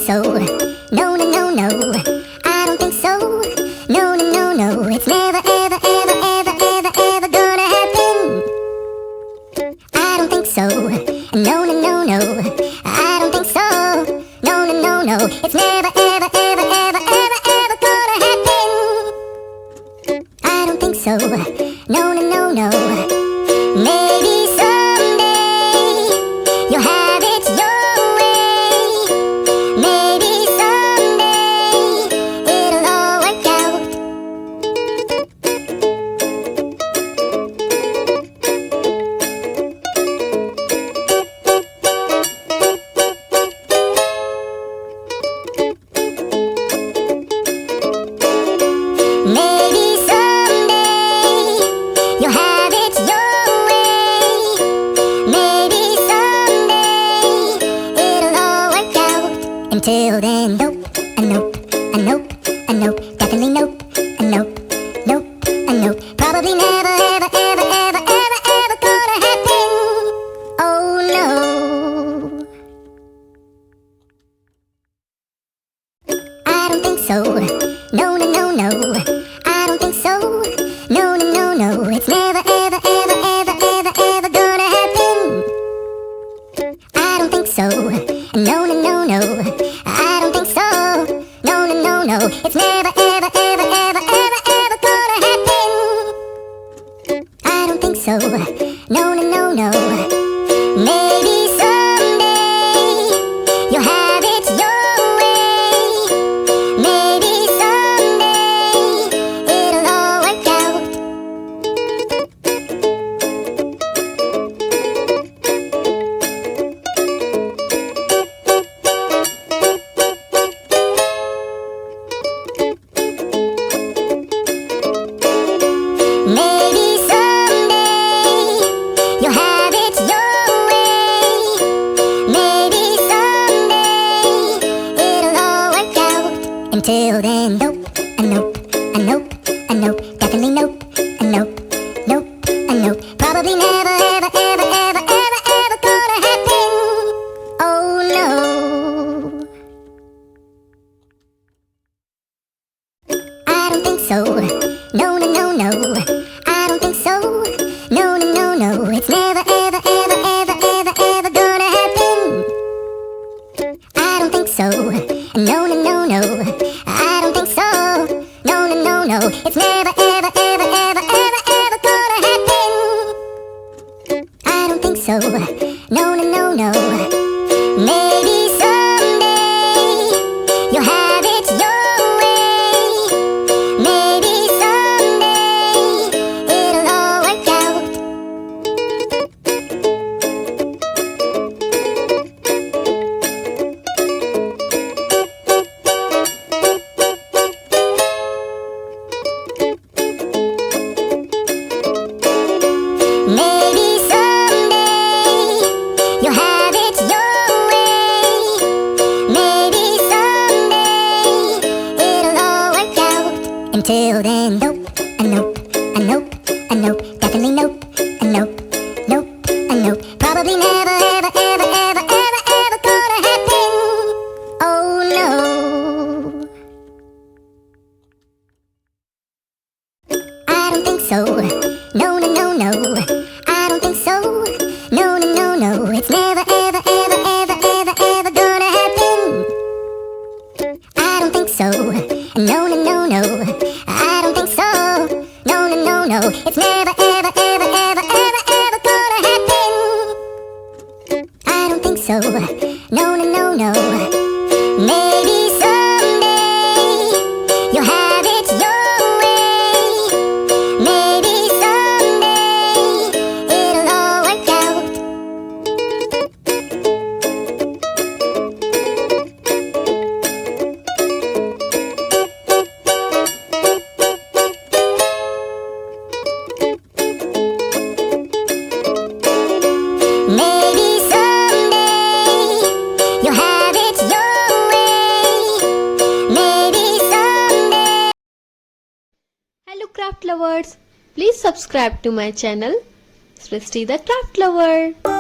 so. No, no, no, no. I don't think so. No, no, no, no. It's never, ever, ever, ever, ever, ever gonna happen. I don't think so. No, no, no, no. I don't think so. No, no, no, no. It's never, ever, ever, ever, ever, ever gonna happen. I don't think so. No, no, no, no. Maybe someday you'll have it your way. Maybe someday it'll all work out. Maybe someday you'll have it your way. Maybe someday it'll all work out. Until then, nope, a nope, a nope, a nope, definitely nope, a nope, nope, a nope. Probably never, ever, ever, ever, ever, ever gonna happen. Oh no. I don't think so. No, no, no, no. I don't think so. No, no, no, no. It's never, ever, ever, ever, ever, ever gonna happen. I don't think so. No, no, no, no. I don't think so. No, no, no, no. It's never, ever, ever, ever, ever, ever gonna happen. I don't think so. No, no, no, no. Maybe someday you'll have it your way. Maybe someday it'll all work out. Maybe someday you'll have it your way. Maybe someday it'll all work out. Until then, nope, a nope, a nope, a nope, definitely nope, a nope, nope, a nope. Probably never, ever, ever, ever, ever, ever gonna happen. Oh no. I don't think so. No, no, no, no. I don't think so. No, no, no, no. It's never, ever, ever, ever, ever, ever gonna happen. I don't think so. No, no, no, no. I don't think so. No, no, no, no. It's never, ever, ever, ever, ever, ever gonna happen. I don't think so. No, no, no, no. Maybe someday you'll have it your way. Maybe someday it'll all work out. Maybe someday you'll have it your way. Maybe someday it'll all work out. Until then, nope, a nope, a nope, a nope, definitely nope, a nope, nope, a nope. Probably never, ever, ever, ever, ever, ever gonna happen. Oh no. I don't think so. No, no, no, no. I don't think so. No, no, no, no. It's never, ever, ever, ever, ever, ever gonna happen. I don't think so. No, no, no, no. I don't think so. No, no, no, no. It's never, ever, ever, ever, ever, ever gonna happen. I don't think so. No, no, no, no. Maybe someday you'll have it your way. Maybe someday it'll all work out. Maybe someday you'll have it your way. Maybe someday. Hello craft lovers, please subscribe to my channel Srishti the Craft Lover.